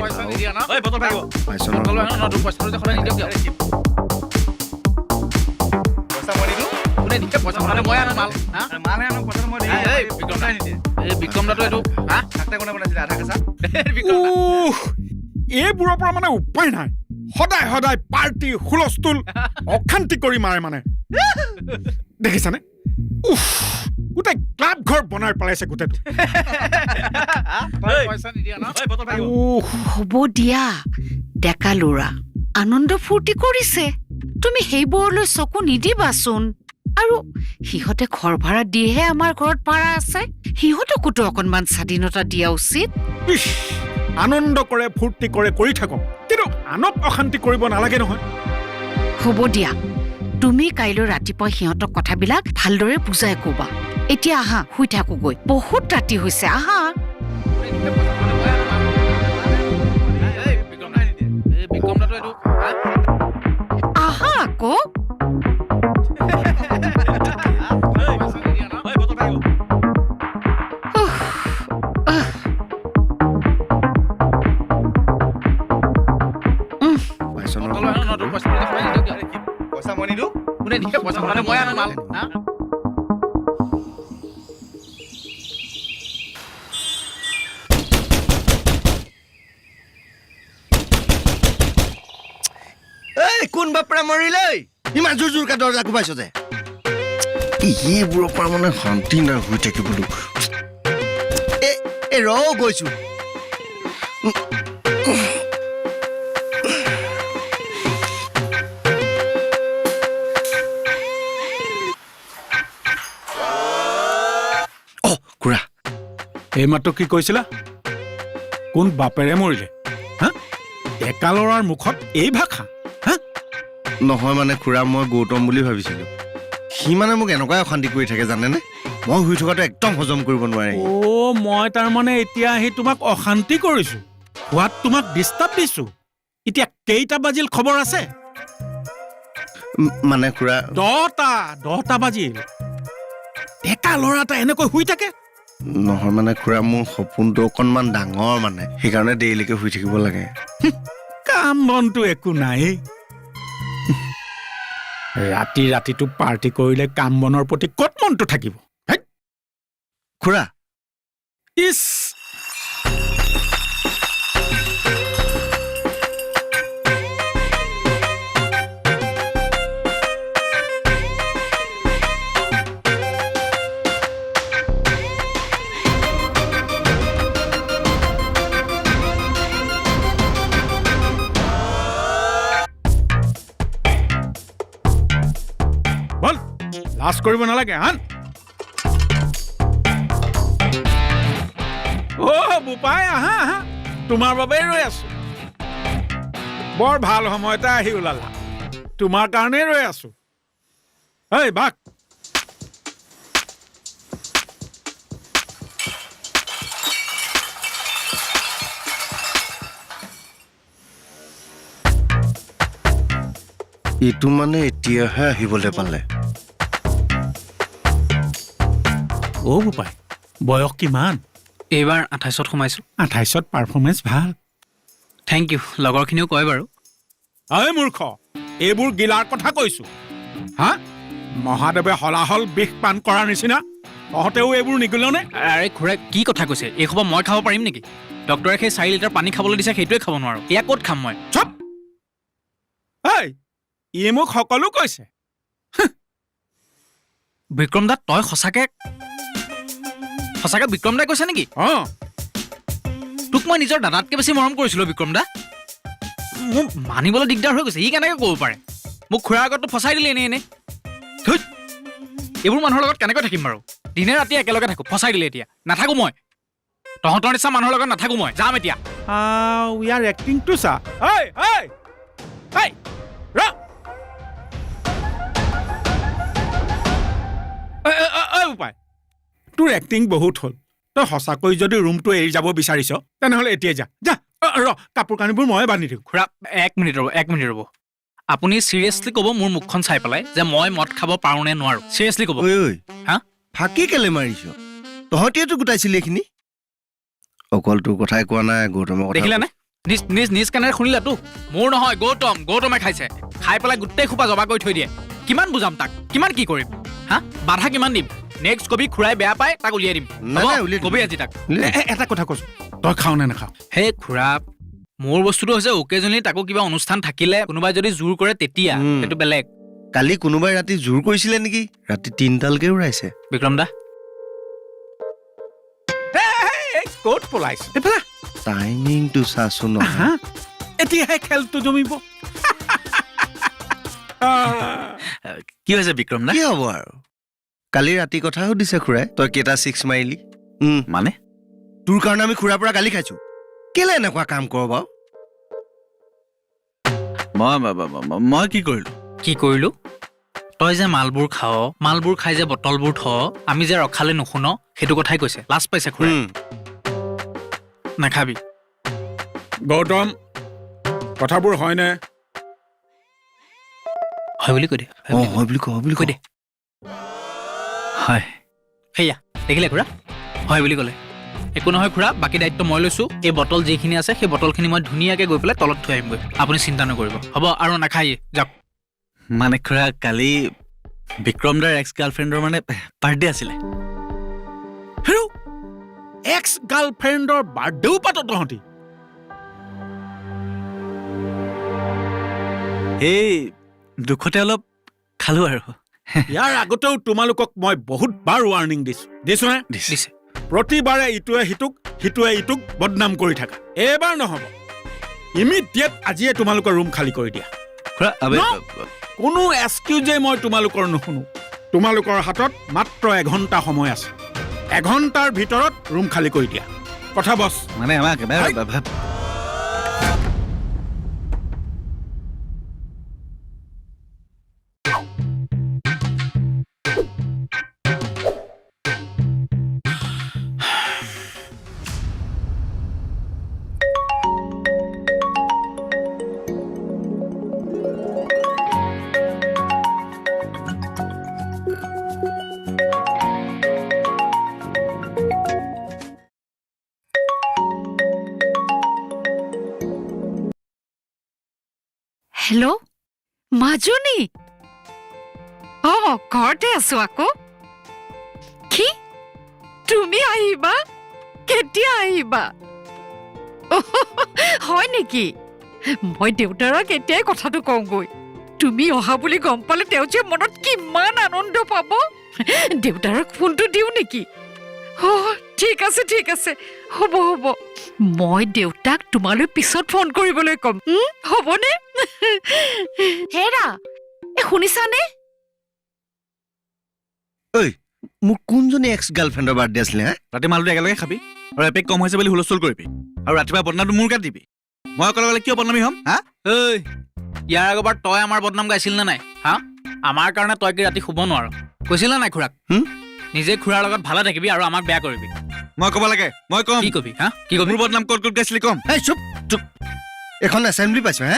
পইচা নিদিয়া ন ঐ বটল ভাগো পাইছ বটল ন তোৰ পইচাটো দেখলে নিদিয়ক দিয়ক পইচা মই দিলো কোনে দিছে পইচা মানে মই আনো মাল হা মালহে আনো পইচাটো মই দিম এই বিক্ৰম দা নিদিয়ে এই বিক্ৰম দাটো এইটো হা থাকতে কোনে বনাইছিলে আধা কেঁচা বিক্ৰম দা এইবোৰৰ পৰা মানে উপায় নাই সদায় সদায় পাৰ্টি হুলস্থুল অশান্তি কৰি মাৰে মানে দেখিছানে গোটেই ক্লাব ঘৰ বনাই পেলাইছে গোটেইটো পইচা নিদিয়া ন ঐ বটল ভাগো হ'ব দিয়া ডেকা ল'ৰা আনন্দ ফূৰ্তি কৰিছে তুমি সেইবোৰলৈ চকু নিদিবাচোন আৰু সিহঁতে ঘৰ ভাড়া দিয়েহে আমাৰ ঘৰত পাৰা আছে সিহঁতকোতো অকণমান স্বাধীনতা দিয়া উচিত ইছ আনন্দ কৰে ফূৰ্তি কৰে কৰি থাকক কিন্তু আনক অশান্তি কৰিব নালাগে নহয় হ'ব দিয়া তুমি কাইলৈ ৰাতিপুৱা সিহঁতক কথাবিলাক ভালদৰে বুজাই ক'বা এতিয়া আহা শুই থাকোগৈ বহুত ৰাতি হৈছে আহা বিক্ৰম দাটো এইটো হা আহা আকৌ পইচা নিদিয়া ন ঐ বটল ভাগো পাইছ বটল ন তোৰ পইচাটো দেখলে নিদিয়ক দিয়ক পইচা মই নিদিওঁ কোনে দিছে পইচা মানে মই আনো মাল হা এই কোন বাপৰা মৰিলে ইমান জোৰ জোৰকে দৰজা কোবাইছ যে এইবোৰৰ পৰা মানে শান্তি নাই হৈ থাকিবলৈ এই ৰ গৈছো খুৰা এইমাত্ৰ কি কৈছিলা কোন বাপেৰে মৰিলে হা ডেকা ল'ৰাৰ মুখত এই ভাষা নহয় মানে খুৰা মই গৌতম বুলি ভাবিছিলো সি মানে মোক এনেকুৱাই অশান্তি কৰি থাকে জানেনে মই শুই থকাটো একদম হজম কৰিব নোৱাৰে মই তাৰমানে এতিয়া আহি তোমাক অশান্তি কৰিছো খোৱাত তোমাক ডিষ্টাৰ্ব দিছো এতিয়া কেইটা বাজিল খবৰ আছে মানে খুৰা 10টা বাজিল ডেকা ল'ৰা এটা এনেকৈ শুই থাকে নহয় মানে খুৰা মোৰ সপোনটো অকণমান ডাঙৰ মানে সেইকাৰণে দেৰিলৈকে শুই থাকিব লাগে কাম বনটো একো নাই ৰাতিটো পাৰ্টি কৰিলে কাম বনৰ প্ৰতি ক'ত মনটো থাকিব খুৰা ইছ বল লাজ কৰিব নালাগে আন বোপাই আহা আহা তোমাৰ বাবে ৰৈ আছো বৰ ভাল সময়তে আহি ওলালা তোমাৰ কাৰণেই ৰৈ আছো এই বাক এইটো মানে এতিয়াহে আহিবলৈ পালে বোপাই বয়স কিমান এইবাৰ 28ত সোমাইছোঁ 28ত পাৰফৰ্মেঞ্চ ভাল থেংক ইউ লগৰখিনিও কয় বাৰু এই মূৰ্খ এইবোৰ গিলাৰ কথা কৈছো হা মহাদেৱে হলাহল বিষ পান কৰাৰ নিচিনা তহঁতেও এইবোৰ নিগিলনে আৰে খুৰা কি কথা কৈছে এই খবৰ মই খাব পাৰিম নেকি ডক্টৰে সেই 4 লিটাৰ পানী খাবলৈ দিছে সেইটোৱে খাব নোৱাৰো এয়া ক'ত খাম মই চুপ ই মোক সকলো কৈছে বিক্ৰম দা তই সঁচাকে বিক্ৰম দাই কৈছে নেকি তোক মই নিজৰ দাদাতকৈ বেছি মৰম কৰিছিলোঁ বিক্ৰম দা মোক মানিবলৈ দিগদাৰ হৈ গৈছে ই কেনেকৈ ক'ব পাৰে মোক খুৰাৰ আগততো ফচাই দিলে এনে এইবোৰ মানুহৰ লগত কেনেকৈ থাকিম বাৰু দিনে ৰাতি একেলগে থাকোঁ ফচাই দিলে এতিয়া নাথাকোঁ মই তহঁতৰ নিচিনা মানুহৰ লগত নাথাকোঁ মই যাম এতিয়া ইয়াৰ এক্টিংটো চা উপায় তোৰ এক্টিং বহুত হ'ল তই সঁচাকৈ যদি ৰুমটো এৰি যাব বিচাৰিছ তেনেহ'লে এতিয়া যা কাপোৰ কানিবোৰ ময়ে বান্ধি দিওঁ খুৰা এক মিনিট ৰ'ব আপুনি চিৰিয়াছলি ক'ব মোৰ মুখখন চাই পেলাই যে মই মদ খাব পাৰোঁ নে নোৱাৰোঁ চিৰিয়াছলি ক'ব ঐ হা ফাঁকি কেলে মাৰিছ তহঁতিয়েতো গোটাইছিলি এইখিনি অকল তোৰ কথাই কোৱা নাই গৌতমৰ কথা দেখিলা নে নিজ নিজ নিজ কাণেৰে শুনিলা তো মোৰ নহয় গৌতমে খাইছে খাই পেলাই গোটেই খোপা জমা কৰি থৈ দিয়ে কিমান বুজাম তাক কিমান কি কৰিম হা বাধা কিমান দিম নেক্সট কবি খুৰাই বেয়া পায় তাক উলিয়াই দিম নাই, নাই, উলিয়াই দিম। কবি আজি তাক এটা কথা কৈছো তই খাও নে নাখাও হে খুৰা মোৰ বস্তুটো হৈছে অকেজনলি তাকো কিবা অনুষ্ঠান থাকিলে কোনোবাই যদি জোৰ কৰে তেতিয়া সেইটো বেলেগ কালি কোনোবাই ৰাতি জোৰ কৰিছিলে নেকি ৰাতি 3টালৈকে উৰাইছে বিক্ৰম দা ক'ত পলাইছ এইফালে টাইমিংটো চাচোন হা এতিয়াহে খেলটো জমিব কি হৈছে বিক্ৰম দা কি হ'ব আৰু কালি ৰাতি কথা সুধিছে খুৰাই তই কেইটা 6 মাৰিলি মানে তোৰ কাৰণে আমি খুৰাৰ পৰা গালি খাইছো কেলে এনেকুৱা কাম কৰ বাৰু মই কি কৰিলো তই যে মালবোৰ খাৱ মালবোৰ খাই যে বটলবোৰ থ আমি যে ৰখালে নুশুন সেইটো কথাই কৈছে লাজ পাইছে খুৰাই নাখাবি গৌতম কথাবোৰ হয়নে হয় বুলি কৈ দে হয় বুলি কৈ দে হয় সেয়া দেখিলে খুৰা হয় বুলি ক'লে একো নহয় খুৰা বাকী দায়িত্ব মই লৈছো এই বটল যিখিনি আছে সেই বটলখিনি মই ধুনীয়াকৈ গৈ পেলাই তলত থৈ আহিমগৈ আপুনি চিন্তা নকৰিব হ'ব আৰু নাখায়ে যাওক মানে খুৰা কালি বিক্ৰম দাৰ এক্স গাৰ্লফ্ৰেণ্ডৰ মানে বাৰ্থডে আছিলে হেৰ এক্স গাৰ্লফ্ৰেণ্ডৰ বাৰ্থডেও পাত তহঁতি এই দুখতে অলপ খালো আৰু ইয়াৰ আগতেও তোমালোকক মই বহুত বাৰ ৱাৰ্ণিং দিছো নে দিছে প্ৰতিবাৰে ইটোৱে ইটোক বদনাম কৰি থাকা এইবাৰ নহ'ব ইমিডিয়েট আজিয়ে তোমালোকৰ ৰুম খালী কৰি দিয়া খুৰা আবে কোনো এক্সকিউজে মই তোমালোকৰ নুশুনো তোমালোকৰ হাতত মাত্ৰ 1 ঘণ্টা সময় আছে 1 ঘণ্টাৰ ভিতৰত ৰুম খালী কৰি দিয়া কথা বছ মানে আমাক হেল্ল' মাজনী ঘৰতে আছো আকৌ কি তুমি আহিবা কেতিয়া আহিবা হয় নেকি মই দেউতাৰক এতিয়াই কথাটো কওঁগৈ তুমি অহা বুলি গম পালে তেওঁ যে মনত কিমান আনন্দ পাব দেউতাৰক ফোনটো দিওঁ নেকি ঠিক আছে হ'ব মই দেউতাক তোমালৈ পিছত ফোন কৰিবলৈ ক'ম হ'বনে হেৰা শুনিছানে ঐ মোৰ কোনজনী এক্স গাৰ্লফ্ৰেণ্ডৰ বাৰ্থডে আছিলে হা ৰাতি মালটো একেলগে খাবি আৰু এপেক কম হৈছে বুলি হুলস্থুল কৰিবি আৰু ৰাতিপুৱা বদনামটো মোৰ গাত দিবি মই অকলে গ'লে কিয় বদনামী হ'ম হা ঐ ইয়াৰ আগৰবাৰ তই আমাৰ বদনাম গাইছিল নে নাই হা আমাৰ কাৰণে তই কি ৰাতি শুব নোৱাৰ কৈছিল নে নাই খুৰাক নিজে খুৰাৰ লগত ভালে থাকিবি আৰু আমাক বেয়া কৰিবি মই ক'ব লাগে মই ক'ম কি কবি হা কি কবি মোৰ বদনাম ক'ত গাইছিলি ক'ম এই চুপ এখন এছেম্বলি পাইছো হে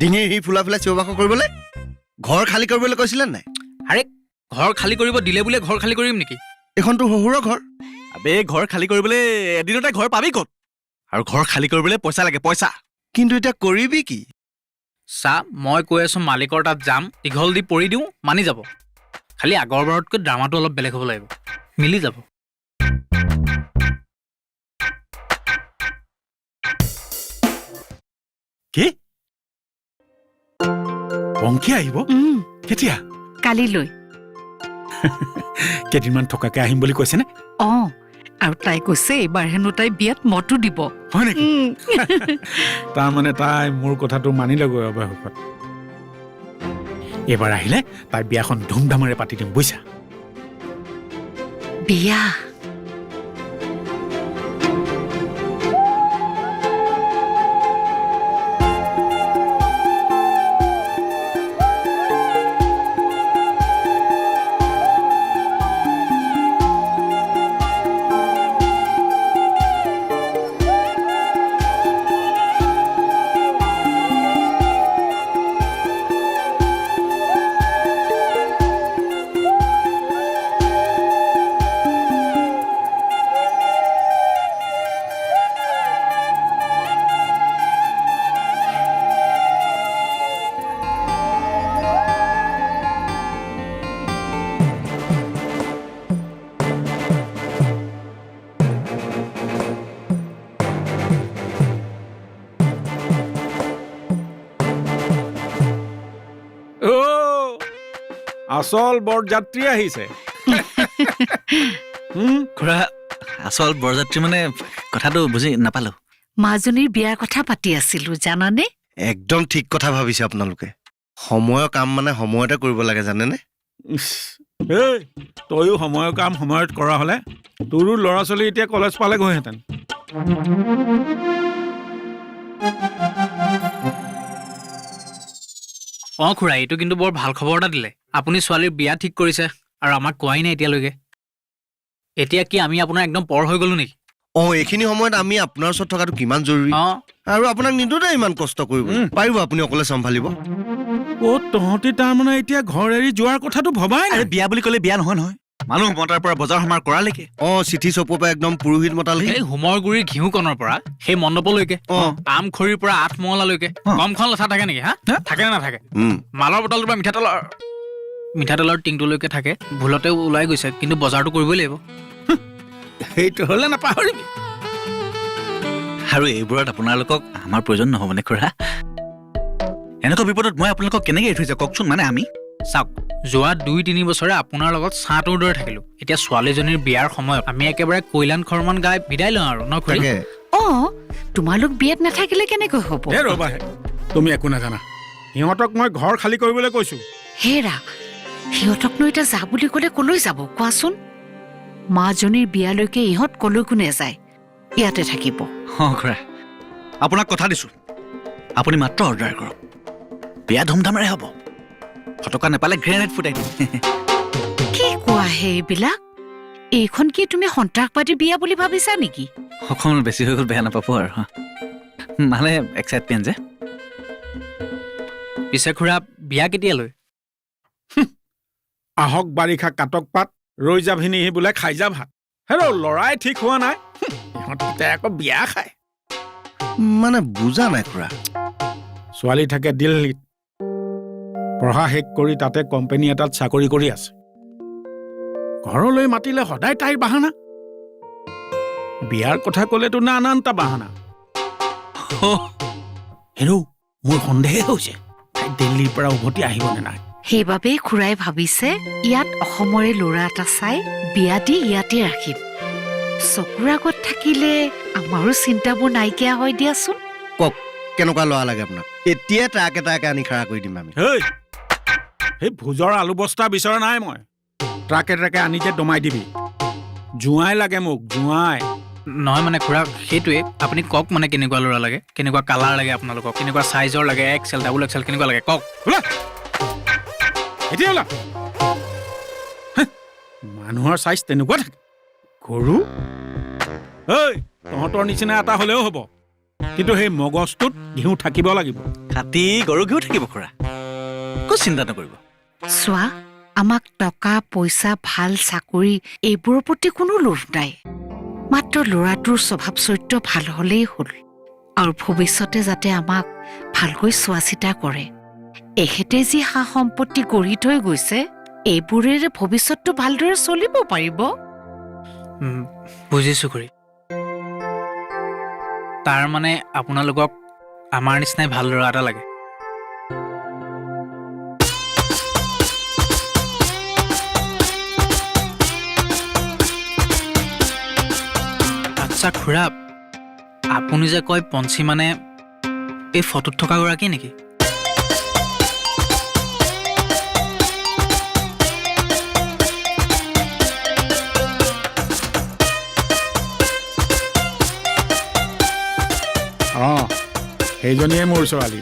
ডিঙিৰ সি ফুলা চিঞৰ কৰিবলৈ ঘৰ খালী কৰিবলৈ কৈছিলে নাই আৰে ঘৰ খালী কৰিব দিলে বোলে ঘৰ খালী কৰিম নেকি এখন তোৰ শহুৰৰ ঘৰ আবে ঘৰ খালী কৰিবলৈ এদিনতে ঘৰ পাবি ক'ত আৰু ঘৰ খালী কৰিবলৈ পইচা লাগে পইচা কিন্তু এতিয়া কৰিবি কি চা মই কৈ আছো মালিকৰ তাত যাম দীঘল দি পৰি দিওঁ মানি যাব খালি আগৰবাৰতকৈ ড্ৰামাটো অলপ বেলেগ হ'ব লাগিব মিলি যাব কি পংখী আহিব কেতিয়া কালিলৈ কেইদিনমান থকাকে আহিম বুলি কৈছেনে আৰু তাই কৈছে এইবাৰ হেনো তাই বিয়াত মতো দিব হয় নেকি তাৰমানে তাই মোৰ কথাটো মানি ল'গৈ অৱশেষত এইবাৰ আহিলে তাই বিয়াখন ধুমধামেৰে পাতি দিম বুজিছা বিয়া আচল বৰযাত্ৰী আহিছে খুৰা আচল বৰযাত্ৰী মানে কথাটো বুজি নাপালো মাজনীৰ বিয়াৰ কথা পাতি আছিলো জানানে একদম ঠিক কথা ভাবিছে আপোনালোকে সময়ৰ কাম মানে সময়তে কৰিব লাগে জানেনে এই তয়ো সময়ৰ কাম সময়ত কৰা হ'লে তোৰো ল'ৰা ছোৱালী এতিয়া কলেজ পালেগৈহেঁতেন খুৰা এইটো কিন্তু বৰ ভাল খবৰ এটা দিলে আপুনি ছোৱালীৰ বিয়া ঠিক কৰিছে আৰু আমাক কোৱাই নাই এতিয়ালৈকে এতিয়া কি আমি আপোনাৰ একদম পৰ হৈ গলো নেকি এইখিনি সময়ত আমি আপোনাৰ ওচৰত থকাটো কিমান জৰুৰী আৰু আপোনাক নিদোতে ইমান কষ্ট কৰিব পাৰিব আপুনি অকলে চম্ভালিব তহঁতি তাৰমানে এতিয়া ঘৰ এৰি যোৱাৰ কথাটো ভবাই নাই বিয়া বুলি ক'লে বিয়া নহয় নহয় মানুহ মতাৰ পৰা বজাৰ সমাৰ কৰালৈকে চিঠি চপৰ পৰা একদম পুৰোহিত মতালৈকে এই হোমৰ গুৰিৰ ঘিউকণৰ পৰা সেই মণ্ডপলৈকে আম খৰিৰ পৰা আঠ মহলালৈকে কমখন লেঠা থাকে নেকি হা থাকে নে নাথাকে মালৰ বটলটোৰ পৰা মিঠাতেলৰ টিংটোলৈকে থাকে ভুলতে ওলাই গৈছে কিন্তু বজাৰটো কৰিবই লাগিব সেইটো হ'লে নাপাহৰিবি আৰু এইবোৰত আপোনালোকক আমাৰ প্ৰয়োজন নহ'বনে খুৰা এনেকুৱা বিপদত মই আপোনালোকক কেনেকৈ এৰি থৈ যাওঁ কওকচোন মানে আমি চাওক যোৱা 2-3 বছৰে আপোনাৰ লগত ছাঁটোৰ দৰে থাকিলো এতিয়া ছোৱালীজনীৰ বিয়াৰ সময়ত আমি একেবাৰে কৈলান খৰমান গাই বিদায় লওঁ আৰু ন খুৰী তোমালোক বিয়াত নাথাকিলে কেনেকৈ হ'ব ৰ'বাহে তুমি একো নাজানা সিহঁতক মই ঘৰ খালী কৰিবলৈ কৈছো হেৰা সিহঁতকনো এতিয়া যা বুলি ক'লে কলৈ যাব কোৱাচোন মাজনীৰ বিয়ালৈকে ইহঁত কলৈকো নেযায় ইয়াতে থাকিব খুৰা আপোনাক কথা দিছো আপুনি মাত্ৰ অৰ্ডাৰ কৰক বিয়া ধুমধামেৰে হ'ব ফটকা নাপালে গ্ৰেনেড ফুটাই দিম কি কোৱা হে এইবিলাক এইখন কি তুমি সন্ত্ৰাসবাদী বিয়া বুলি ভাবিছা নেকি অকণমান বেছি হৈ গ'ল বেয়া নাপাব আৰু মানে এক্সাইটমেণ্ট যে পিছে খুৰা বিয়া কেতিয়ালৈ আহক বাৰিষা কাটক পাত ৰৈ যাভিনি বোলে খাই যা ভাত হেৰ লৰাই ঠিক হোৱা নাই সিহঁতে আকৌ বিয়া খায় মানে বুজা নাই খুৰা ছোৱালী থাকে দিল্লীত পঢ়া শেষ কৰি তাতে কোম্পানী এটাত চাকৰি কৰি আছে ঘৰলৈ মাতিলে সদায় তাইৰ বাহানা বিয়াৰ কথা ক'লেতো নানানটা বাহানা হেৰৌ মোৰ সন্দেহে হৈছে তাই দিল্লীৰ পৰা উভতি আহিবনে নাই সেইবাবেই খুৰাই ভাবিছে ইয়াত অসমৰে ল'ৰা এটা চাই বিয়া দি ইয়াতে ৰাখিম চকুৰ আগত থাকিলে আমাৰো চিন্তাবোৰ নাইকিয়া হয় দিয়াচোন কওক কেনেকুৱা ল'ৰা লাগে আপোনাক এতিয়া ট্ৰাকে ট্ৰাকে আনি খাৰা কৰি দিম আমি সেই ভোজৰ আলু বস্তা বিচৰা নাই মই ট্ৰাকে ট্ৰাকে আনি যে দমাই দিবি জোঁৱাই লাগে মোক জোঁৱাই নহয় মানে খুৰা সেইটোৱে আপুনি কওক মানে কেনেকুৱা ল'ৰা লাগে কেনেকুৱা কালাৰ লাগে আপোনালোকক কেনেকুৱা চাইজৰ লাগে XL XXL কেনেকুৱা লাগে কওক এতিয়া ওলা মানুহৰ চাইজ তেনেকুৱা থাকে গৰু তহঁতৰ নিচিনা এটা হ'লেও হ'ব কিন্তু সেই মগজটোত ঘিউ থাকিব লাগিব খাটি গৰু ঘিউ থাকিব খুৰা একো চিন্তা নকৰিব চোৱা আমাক টকা পইচা ভাল চাকৰি এইবোৰৰ প্ৰতি কোনো লোভ নাই মাত্ৰ ল'ৰাটোৰ স্বভাৱ চৰিত্ৰ ভাল হ'লেই হ'ল আৰু ভৱিষ্যতে যাতে আমাক ভালকৈ চোৱা চিতা কৰে এখেতে যি সা সম্পত্তি গঢ়ি থৈ গৈছে এইবোৰেৰে ভৱিষ্যতটো ভালদৰে চলিব পাৰিব বুজিছো খুৰী তাৰ মানে আপোনালোকক আমাৰ নিচিনাই ভাল ল'ৰা এটা লাগে আচ্ছা খুৰা আপুনি যে কয় পঞ্চী মানে এই ফটোত থকা গৰাকী নেকি সেইজনীয়ে মোৰ ছোৱালী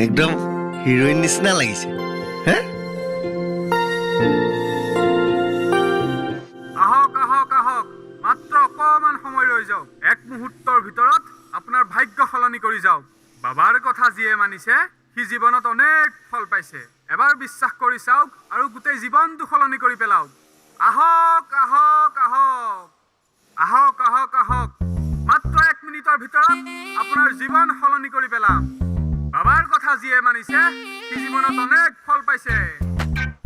একদম হিৰোইন নিচিনা লাগিছে আহক আহক আহক মাত্ৰ অকমান সময় ৰৈ যাওক এক মুহূৰ্তৰ ভিতৰত আপোনাৰ ভাগ্য সলনি কৰি যাওক বাবাৰ কথা যিয়ে মানিছে সি জীৱনত অনেক ফল পাইছে এবাৰ বিশ্বাস কৰি চাওক আৰু গোটেই জীৱনটো সলনি কৰি পেলাওক আহক আহক আহক আহক আহক আহক মাত্ৰ 1 মিনিটৰ ভিতৰত আপোনাৰ জীৱন সলনি কৰি পেলাম বাবাৰ কথা যিয়ে মানিছে সি জীৱনত অনেক ফল পাইছে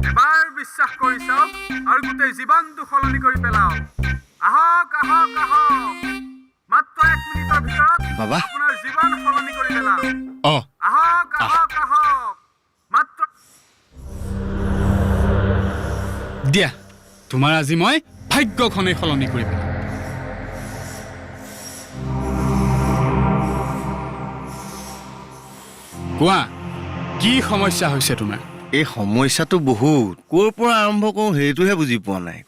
এবাৰ বিশ্বাস কৰি চাওক আৰু গোটেই জীৱনটো সলনি কৰি পেলাওক আহক আহক আহক মাত্ৰ 1 মিনিটৰ ভিতৰত বাবা আপোনাৰ জীৱন সলনি কৰি পেলাম আহক আহক আহক মাত্ৰ দিয়া তোমাৰ আজি মই ভাগ্যখনেই সলনি কৰি পেলাম কোৱা কি সমস্যা হৈছে তোমাৰ এই সমস্যাটো বহুত ক'ৰ পৰা আৰম্ভ কৰোঁ সেইটোহে বুজি পোৱা নাই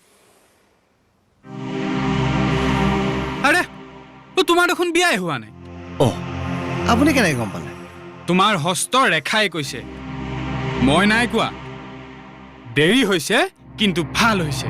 আৰে তোমাৰ দেখোন বিয়াই হোৱা নাই অ' আপুনি কেনেকৈ গম পালে তোমাৰ হস্তৰ ৰেখাই কৈছে মই নাই কোৱা দেৰি হৈছে কিন্তু ভাল হৈছে